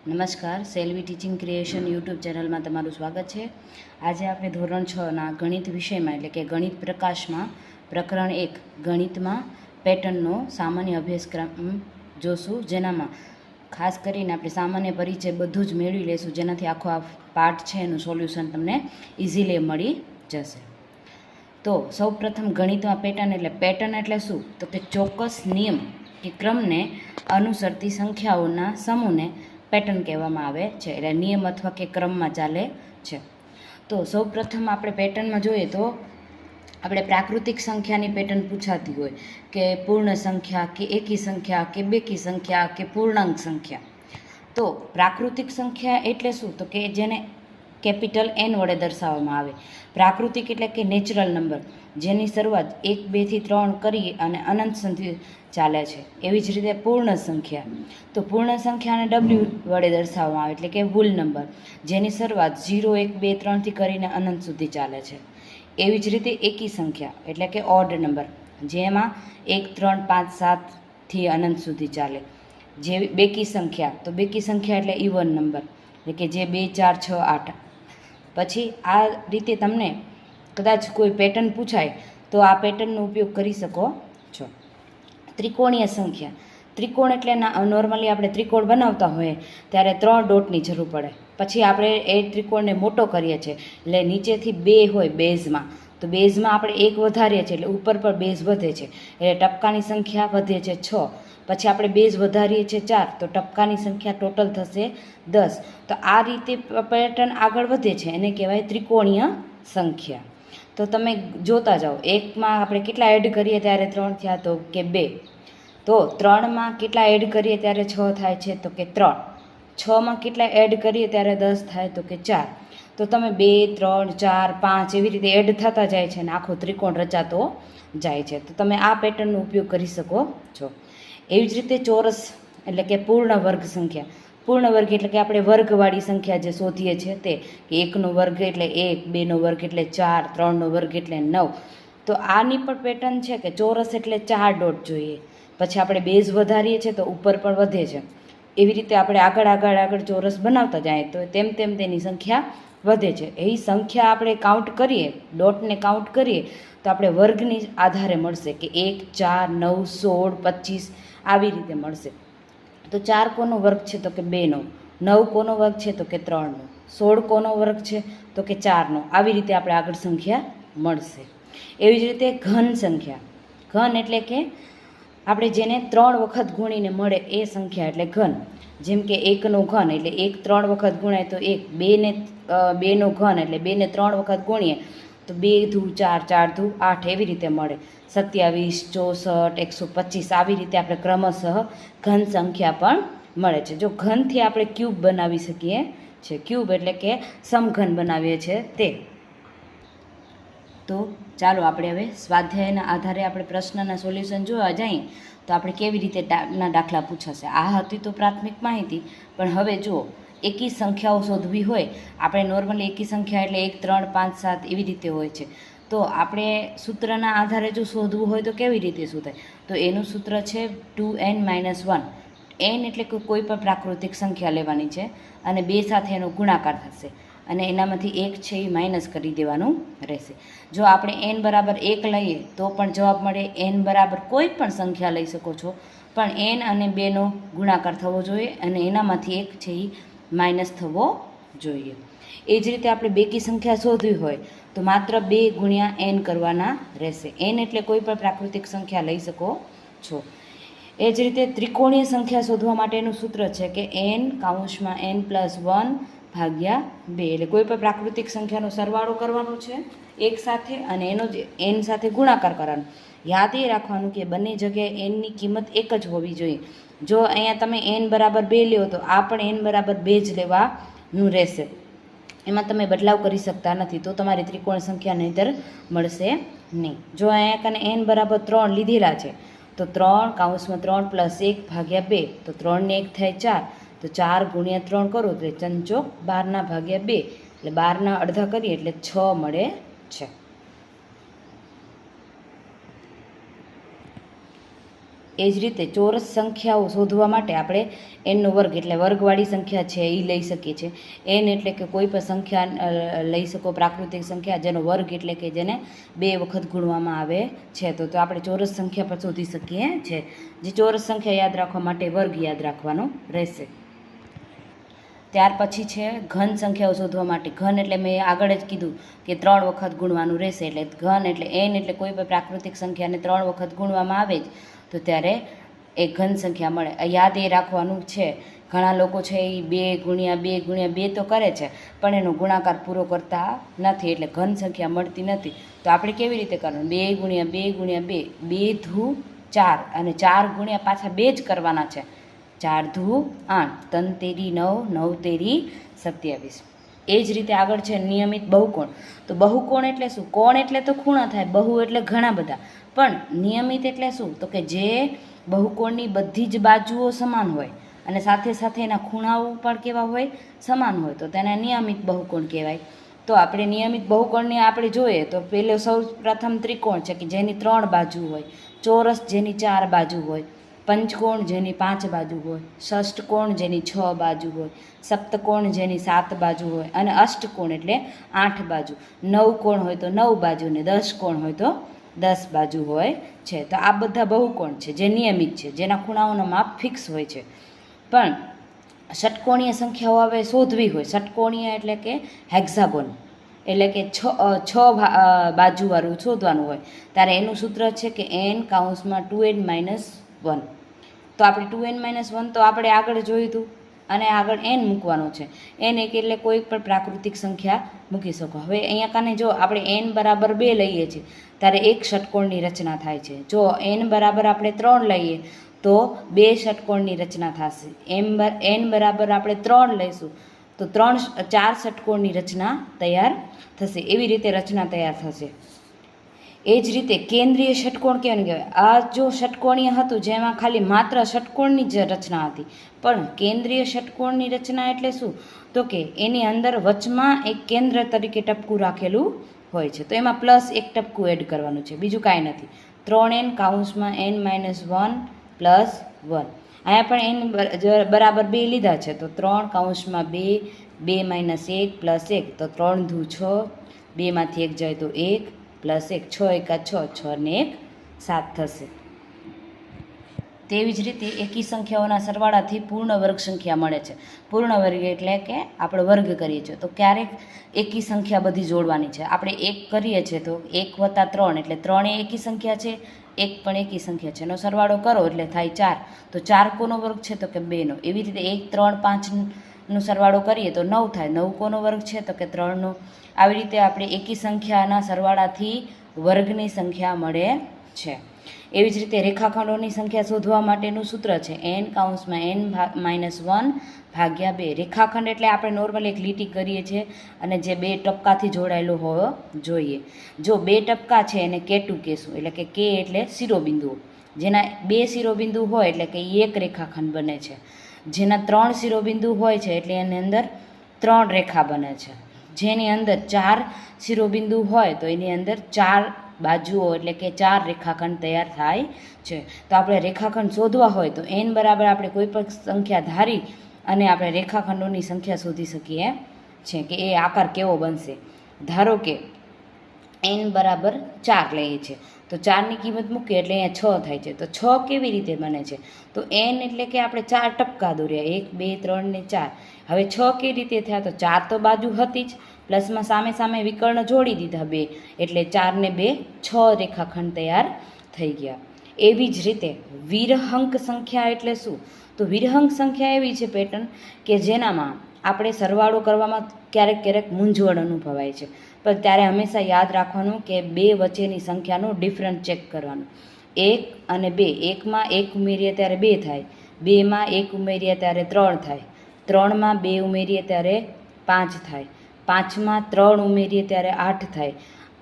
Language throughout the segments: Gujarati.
નમસ્કાર, સેલ્વી ટીચિંગ ક્રિએશન યુટ્યુબ ચેનલમાં તમારું સ્વાગત છે. આજે આપણે ધોરણ 6ના ગણિત વિષયમાં એટલે કે ગણિત પ્રકાશમાં પ્રકરણ 1 ગણિતમાં પેટર્નનો સામાન્ય અભ્યાસક્રમ જોશું, જેનામાં ખાસ કરીને આપણે સામાન્ય પરિચય બધું જ મેળવી લેશું, જેનાથી આખો આ પાર્ટ છે એનું સોલ્યુશન તમને ઇઝીલી મળી જશે. તો સૌપ્રથમ ગણિતમાં પેટર્ન એટલે શું? તો કે ચોક્કસ નિયમ કે ક્રમને અનુસરતી સંખ્યાઓના સમૂહને પેટર્ન કહેવામાં આવે છે. એટલે નિયમ અથવા કે ક્રમમાં ચાલે છે. તો સૌપ્રથમ આપણે પેટર્નમાં જોઈએ તો આપણે પ્રાકૃતિક સંખ્યાની પેટર્ન પૂછાતી હોય કે પૂર્ણ સંખ્યા કે એકી સંખ્યા કે બેકી સંખ્યા કે પૂર્ણાંક સંખ્યા. તો પ્રાકૃતિક સંખ્યા એટલે શું? તો કે જેને કેપિટલ એન વડે દર્શાવવામાં આવે. પ્રાકૃતિક એટલે કે નેચરલ નંબર, જેની શરૂઆત 1, 2 થી 3 કરી અને અનંત સુધી ચાલે છે. એવી જ રીતે પૂર્ણ સંખ્યા, તો પૂર્ણ સંખ્યાને ડબલ્યુ વડે દર્શાવવામાં આવે એટલે કે હોલ નંબર, જેની શરૂઆત 0, 1, 2, 3 થી કરીને અનંત સુધી ચાલે છે. એવી જ રીતે એકી સંખ્યા એટલે કે ઓડ નંબર, જેમાં 1, 3, 5, 7 થી અનંત સુધી ચાલે. જે બેકી સંખ્યા, તો બેકી સંખ્યા એટલે ઇવન નંબર એટલે કે જે 2, 4, 6, 8. પછી આ રીતે તમને કદાચ કોઈ પેટર્ન પૂછાય તો આ પેટર્નનો ઉપયોગ કરી શકો છો. ત્રિકોણીય સંખ્યા, ત્રિકોણ એટલે નોર્મલી આપણે ત્રિકોણ બનાવતા હોઈએ ત્યારે 3 ડોટની જરૂર પડે. પછી આપણે એ ત્રિકોણને મોટો કરીએ છીએ એટલે નીચેથી 2 હોય બેઝમાં, તો બેઝમાં આપણે 1 વધારીએ છીએ એટલે ઉપર પર બેઝ વધે છે એટલે ટપકાની સંખ્યા વધે છે 6. પછી આપણે બેઝ વધારીએ છીએ 4 તો ટપકાની સંખ્યા ટોટલ થશે 10. તો આ રીતે પેટર્ન આગળ વધે છે, એને કહેવાય ત્રિકોણીય સંખ્યા. તો તમે જોતા જાઓ, 1માં આપણે કેટલા એડ કરીએ ત્યારે 3 થયા? તો કે 2. તો 3માં કેટલા એડ કરીએ ત્યારે 6 થાય છે? તો કે 3. 6માં કેટલા એડ કરીએ ત્યારે 10 થાય? તો કે 4. તો તમે 2, 3, 4, 5 એવી રીતે એડ થતા જાય છે અને આખો ત્રિકોણ રચાતો જાય છે. તો તમે આ પેટર્નનો ઉપયોગ કરી શકો છો. એવી જ રીતે ચોરસ એટલે કે પૂર્ણ વર્ગ સંખ્યા. પૂર્ણ વર્ગ એટલે કે આપણે વર્ગવાળી સંખ્યા જે શોધીએ છીએ તે, કે 1નો વર્ગ એટલે 1, 2નો વર્ગ એટલે 4, 3નો વર્ગ એટલે 9. તો આની પણ પેટર્ન છે કે ચોરસ એટલે 4 ડોટ જોઈએ. પછી આપણે બેઝ વધારીએ છીએ તો ઉપર પણ વધે છે. એવી રીતે આપણે આગળ ચોરસ બનાવતા જાય તો તેમ તેની સંખ્યા વધે છે. એ સંખ્યા આપણે કાઉન્ટ કરીએ, ડોટને કાઉન્ટ કરીએ તો આપણે વર્ગની આધારે મળશે કે 1, 4, 9, 16, 25 આવી રીતે મળશે. તો 4 કોનો વર્ગ છે? તો કે 2નો. 9 કોનો વર્ગ છે? તો કે 3નો. 16 કોનો વર્ગ છે? તો કે 4નો. આવી રીતે આપણે આગળ સંખ્યા મળશે. એવી જ રીતે ઘન સંખ્યા. ઘન એટલે કે આપણે જેને 3 વખત ગુણીને મળે એ સંખ્યા એટલે ઘન. જેમ કે 1નો ઘન એટલે 1 3 વખત ગુણાય તો 1. 2નો ઘન એટલે 2ને 3 વખત ગુણીએ તો 2 દુ 4, 4 દુ 8 એવી રીતે મળે. 27, 64, 125 આવી રીતે આપણે ક્રમશઃ ઘન સંખ્યા પણ મળે છે. જો ઘનથી આપણે ક્યુબ બનાવી શકીએ છીએ. ક્યુબ એટલે કે સમઘન બનાવીએ છીએ તે. તો ચાલો આપણે હવે સ્વાધ્યાયના આધારે આપણે પ્રશ્નના સોલ્યુશન જોવા જઈએ તો આપણે કેવી રીતે ના દાખલા પૂછાશે. આ હતી તો પ્રાથમિક માહિતી, પણ હવે જુઓ, એકી સંખ્યાઓ શોધવી હોય, આપણે નોર્મલી એકી સંખ્યા એટલે 1, 3, 5, 7 એવી રીતે હોય છે. તો આપણે સૂત્રના આધારે જો શોધવું હોય તો કેવી રીતે શોધાય? તો એનું સૂત્ર છે 2n - 1. n એટલે કે કોઈ પણ પ્રાકૃતિક સંખ્યા લેવાની છે અને 2 સાથે એનો ગુણાકાર થશે અને એનામાંથી 1 છે એ માઇનસ કરી દેવાનું રહેશે. જો આપણે n બરાબર 1 લઈએ તો પણ જવાબ મળે. n બરાબર કોઈ પણ સંખ્યા લઈ શકો છો, પણ n અને 2નો ગુણાકાર થવો જોઈએ અને એનામાંથી 1 છે એ માઇનસ થવો જોઈએ. એ જ રીતે આપણે બેકી સંખ્યા શોધવી હોય તો માત્ર 2 ગુણ્યા n કરવાના રહેશે. n એટલે કોઈ પણ પ્રાકૃતિક સંખ્યા લઈ શકો છો. એ જ રીતે ત્રિકોણીય સંખ્યા શોધવા માટેનું સૂત્ર છે કે n + 1 ભાગ્યા 2. એટલે કોઈ પણ પ્રાકૃતિક સંખ્યાનો સરવાળો કરવાનો છે એક સાથે અને એનો જ n સાથે ગુણાકાર કરવાનો. યાદ એ રાખવાનું કે બંને જગ્યાએ nની કિંમત એક જ હોવી જોઈએ. જો અહીંયા તમે n બરાબર 2 લ્યો તો આ પણ n બરાબર 2 જ લેવાનું રહેશે. એમાં તમે બદલાવ કરી શકતા નથી, તો તમારી ત્રિકોણ સંખ્યા નહીંતર મળશે નહીં. જો અહીંયા કને n બરાબર 3 લીધેલા છે તો 3 + 1 ભાગ્યા 2, તો 3 ને 1 થાય 4. તો 4 ગુણ્યા 3 કરો તો 4 12 ભાગ્યા 2 એટલે 12 અડધા કરીએ એટલે 6 મળે છે. એ જ રીતે ચોરસ સંખ્યાઓ શોધવા માટે આપણે એનનો વર્ગ એટલે વર્ગવાળી સંખ્યા છે એ લઈ શકીએ છીએ. એન એટલે કે કોઈ પણ સંખ્યા લઈ શકો, પ્રાકૃતિક સંખ્યા જેનો વર્ગ એટલે કે જેને 2 વખત ગુણવામાં આવે છે. તો આપણે ચોરસ સંખ્યા પર શોધી શકીએ છીએ. જે ચોરસ સંખ્યા યાદ રાખવા માટે વર્ગ યાદ રાખવાનો રહેશે. ત્યાર પછી છે ઘન સંખ્યાઓ શોધવા માટે. ઘન એટલે મેં આગળ જ કીધું કે 3 વખત ગુણવાનું રહેશે. એટલે ઘન એટલે એન એટલે કોઈ પણ પ્રાકૃતિક સંખ્યાને 3 વખત ગુણવામાં આવે જ તો ત્યારે એ ઘન સંખ્યા મળે. યાદ એ રાખવાનું છે. ઘણા લોકો છે એ 2 ગુણ્યા 2 ગુણ્યા 2 તો કરે છે પણ એનો ગુણાકાર પૂરો કરતા નથી, એટલે ઘન સંખ્યા મળતી નથી. તો આપણે કેવી રીતે કરવાનું? 2 ગુણ્યા 2 ગુણ્યા 2, 2 ધુ 4 અને 4 ગુણ્યા પાછા 2 જ કરવાના છે. 4 ધુ 8, 3 તેરી 9, 9 તેરી 27. એ જ રીતે આગળ છે નિયમિત બહુકોણ. તો બહુકોણ એટલે શું? કોણ એટલે તો ખૂણા થાય, બહુ એટલે ઘણા બધા, પણ નિયમિત એટલે શું? તો કે જે બહુકોણની બધી જ બાજુઓ સમાન હોય અને સાથે સાથે એના ખૂણાઓ પણ કેવા હોય? સમાન હોય, તો તેને નિયમિત બહુકોણ કહેવાય. તો આપણે નિયમિત બહુકોણને આપણે જોઈએ તો પહેલો સૌ પ્રથમ ત્રિકોણ છે કે જેની 3 બાજુ હોય, ચોરસ જેની 4 બાજુ હોય, પંચકોણ જેની 5 બાજુ હોય, ષષ્ઠકોણ જેની 6 બાજુ હોય, સપ્તકોણ જેની 7 બાજુ હોય અને અષ્ટકોણ એટલે 8 બાજુ. 9 કોણ હોય તો 9 બાજુ ને 10 કોણ હોય તો 10 બાજુ હોય છે. તો આ બધા બહુકોણ છે જે નિયમિત છે, જેના ખૂણાઓનો માપ ફિક્સ હોય છે. પણ ષટકોણીય સંખ્યાઓ હવે શોધવી હોય, ષટકોણીય એટલે કે હેક્ઝાગોન એટલે કે 6 બાજુવાળું શોધવાનું હોય ત્યારે એનું સૂત્ર છે કે n(2n-1). તો આપણે 2n-1 તો આપણે આગળ જોયું હતું અને આગળ n મૂકવાનું છે. n એટલે કોઈ પણ પ્રાકૃતિક સંખ્યા મૂકી શકો. હવે અહીંયા કાને જો આપણે n બરાબર 2 લઈએ છીએ ત્યારે એક ષટકોણની રચના થાય છે. જો n બરાબર આપણે 3 લઈએ તો 2 ષટકોણની રચના થશે. n બરાબર આપણે 3 લઈશું તો 4 ષટકોણની રચના તૈયાર થશે. એવી રીતે રચના તૈયાર થશે. એ જ રીતે કેન્દ્રીય ષટકોણ કેવું કહેવાય? આ જો ષટકોણીય હતું જેમાં ખાલી માત્ર ષટકોણની જ રચના હતી, પણ કેન્દ્રીય ષટકોણની રચના એટલે શું? તો કે એની અંદર વચમાં એક કેન્દ્ર તરીકે ટપકું રાખેલું હોય છે, તો એમાં પ્લસ એક ટપકું એડ કરવાનું છે, બીજું કાંઈ નથી. 3n(n-1) plus 1. અહીંયા પણ n બરાબર 2 લીધા છે તો 3(2), 2 - 1 પ્લસ 1 તો 3 ધુ 6, 2માંથી 1 જાય તો 1 પ્લસ 1, 6 × 6, 6 ને 1 7 થશે. તેવી જ રીતે એકી સંખ્યાઓના સરવાળાથી પૂર્ણ વર્ગ સંખ્યા મળે છે. પૂર્ણ વર્ગ એટલે કે આપણે વર્ગ કરીએ છીએ તો ક્યારેક એકી સંખ્યા બધી જોડવાની છે. આપણે 1 કરીએ છીએ તો 1 + 3 એટલે 3 એ એકી સંખ્યા છે, 1 પણ એકી સંખ્યા છે. એનો સરવાળો કરો એટલે થાય 4. તો 4 કોનો વર્ગ છે? તો કે 2નો. એવી રીતે 1, 3, 5નો સરવાળો કરીએ તો 9 થાય. 9 કોનો વર્ગ છે? તો કે 3નો. આવી રીતે આપણે એકી સંખ્યાના સરવાળાથી વર્ગની સંખ્યા મળે છે. એવી જ રીતે રેખાખંડોની સંખ્યા શોધવા માટેનું સૂત્ર છે n(n-1) ભાગ્યા 2. રેખાખંડ એટલે આપણે નોર્મલી એક લીટી કરીએ છીએ અને જે 2 ટપકાથી જોડાયેલો હોવો જોઈએ. જો 2 ટપકા છે એને K2 કહેશું, એટલે કે K એટલે શિરોબિંદુઓ. જેના 2 શિરોબિંદુ હોય એટલે કે એક રેખાખંડ બને છે. જેના 3 શિરોબિંદુ હોય છે એટલે એની અંદર 3 રેખા બને છે. જેની અંદર 4 શિરોબિંદુ હોય તો એની અંદર 4 બાજુઓ એટલે કે 4 રેખાખંડ તૈયાર થાય છે. તો આપણે રેખાખંડ શોધવા હોય તો n બરાબર આપણે કોઈ પણ સંખ્યા ધારી અને આપણે રેખાખંડોની સંખ્યા શોધી શકીએ છીએ કે એ આકાર કેવો બનશે. ધારો કે n બરાબર 4 લઈએ છીએ તો 4ની કિંમત મૂકીએ એટલે અહીંયા 6 થાય છે. તો 6 કેવી રીતે બને છે? તો n એટલે કે આપણે 4 ટપકા દોર્યા, 1, 2, 3 ને 4. હવે 6 કેવી રીતે થયા? તો 4 તો બાજુ હતી જ, પ્લસમાં સામે સામે વિકર્ણ જોડી દીધા 2 એટલે 4 ને 2 6 રેખાખંડ તૈયાર થઈ ગયા. એવી જ રીતે વિરહંક સંખ્યા એટલે શું? તો વિરહંક સંખ્યા એવી છે પેટર્ન કે જેનામાં આપણે સરવાળો કરવામાં ક્યારેક મૂંઝવણ અનુભવાય છે, પણ ત્યારે હંમેશા યાદ રાખવાનું કે 2 વચ્ચેની સંખ્યાનું ડિફરન્સ ચેક કરવાનું. 1 અને 2, 1માં 1 ઉમેરીએ ત્યારે 2 થાય, 2માં 1 ઉમેરીએ ત્યારે 3 થાય, 3માં 2 ઉમેરીએ ત્યારે 5 થાય, 5માં 3 ઉમેરીએ ત્યારે 8 થાય,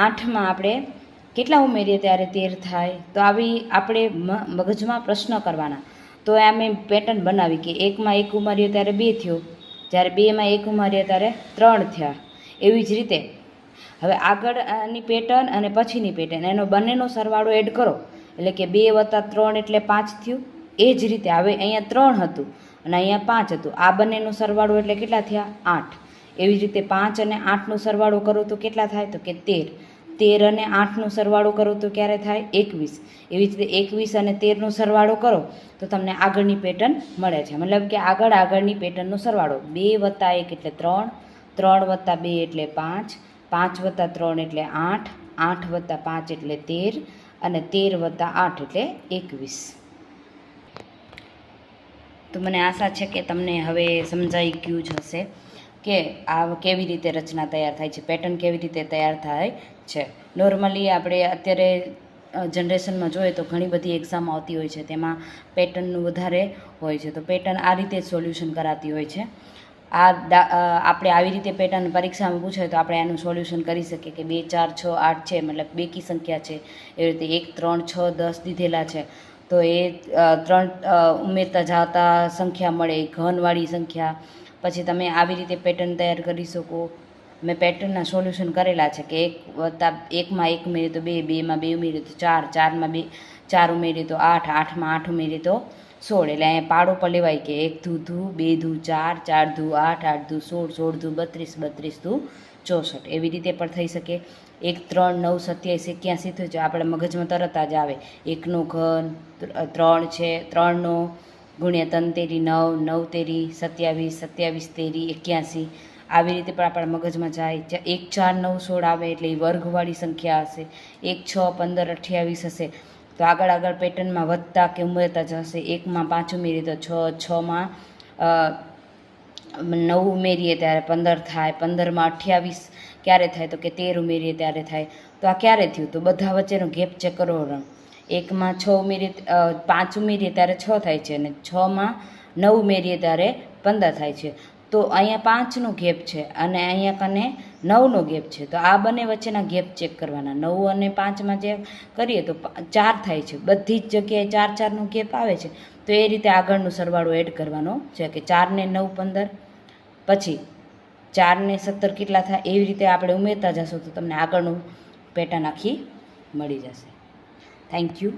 8માં આપણે કેટલા ઉમેરીએ ત્યારે 13 થાય. તો આવી આપણે મગજમાં પ્રશ્ન કરવાના. તો આ મેં પેટર્ન બનાવી કે 1માં 1 ઉમેરીએ ત્યારે 2 થયો, જ્યારે 2માં 1 ઉમેરીએ ત્યારે 3 થયા. એવી જ રીતે હવે આગળની પેટર્ન અને પછીની પેટર્ન એનો બંનેનો સરવાળો એડ કરો એટલે કે 2 + 3 એટલે 5 થયું. એ જ રીતે હવે અહીંયા 3 હતું અને અહીંયા 5 હતું. આ બંનેનો સરવાળો એટલે કેટલા થયા? 8. એવી જ રીતે 5 અને 8નો સરવાળો કરો તો કેટલા થાય? તો કે 13. 13 અને 8નો સરવાળો કરો તો ક્યારે થાય? 21. એવી જ રીતે 21 અને 13નો સરવાળો કરો તો તમને આગળની પેટર્ન મળે છે. મતલબ કે આગળની પેટર્નનો સરવાળો 2 + 1 એટલે 3, 3 + 2 એટલે 5, 5 + 3 એટલે 8, 8 + 5 એટલે 13 અને 13 + 8 એટલે 21. તો મને આશા છે કે તમને હવે સમજાઈ ગયું જ હશે કે આ કેવી રીતે રચના તૈયાર થાય છે, પેટર્ન કેવી રીતે તૈયાર થાય છે. નોર્મલી આપણે અત્યારે જનરેશનમાં જોઈએ તો ઘણી બધી એક્ઝામ આવતી હોય છે, તેમાં પેટર્નનું વધારે હોય છે. તો પેટર્ન આ રીતે જ સોલ્યુશન કરાતી હોય છે. આપણે આવી રીતે પેટર્ન પરીક્ષામાં પૂછાય તો આપણે આનું સોલ્યુશન કરી શકીએ કે 2 4 6 8 છે, મતલબ બેકી સંખ્યા છે. એવી રીતે 1 3 6 10 દીધેલા છે તો એ 3 ઉમેરતા જતા સંખ્યા મળે, ઘનવાળી સંખ્યા. પછી તમે આવી રીતે પેટર્ન તૈયાર કરી શકો. મેં પેટર્નના સોલ્યુશન કરેલા છે કે 1 માં 1 ઉમેરીએ તો 2, 2 માં 2 ઉમેરીએ તો 4, 4 માં 4 ઉમેરીએ તો 8, 8 માં 8 ઉમેરીએ તો 16. એટલે અહીંયા પાડો પર લેવાય કે 1 × 2 = 2, 4, 4 × 8, 8 × 16, 16 × 32, 32 × 64. એવી રીતે પણ થઈ શકે. 1 3 9 27 81 થયું છે, આપણે મગજમાં તરત જ આવે 1નો ઘન 3 છે, 3નો ગુણ્યા 3 તેરી 9, 9 તેરી 27, 27 તેરી 81. આવી રીતે પણ આપણા મગજમાં જાય. 1 4 9 16 આવે એટલે એ વર્ગવાળી સંખ્યા હશે. 1 6 15 28 હશે તો આગળ પેટર્નમાં વધતા કે ઉમેરતા જશે. 1 માં 5 ઉમેરીએ તો 6, 6 માં 9 ઉમેરીએ ત્યારે 15 થાય, 15 માં 28 ક્યારે થાય? તો કે 13 ઉમેરીએ ત્યારે થાય. તો આ ક્યારે થયું? તો બધા વચ્ચેનો ગેપ ચેક કરો. 1 માં 6 ઉમેરીએ 5 ઉમેરીએ ત્યારે 6 થાય છે અને 6 માં 9 ઉમેરીએ ત્યારે 15 થાય છે. તો અહીંયા 5નો ગેપ છે અને અહીંયા કને 9નો ગેપ છે. તો આ બંને વચ્ચેના ગેપ ચેક કરવાના. 9 અને 5માં જે કરીએ તો 4 થાય છે. બધી જ જગ્યાએ 4 4નો ગેપ આવે છે. તો એ રીતે આગળનો સરવાળો એડ કરવાનો છે કે 4 ને 9 15, પછી 4 ને 17 કેટલા થાય? એવી રીતે આપણે ઉમેરતા જશો તો તમને આગળનું પેટર્ન આખી મળી જશે. Thank you.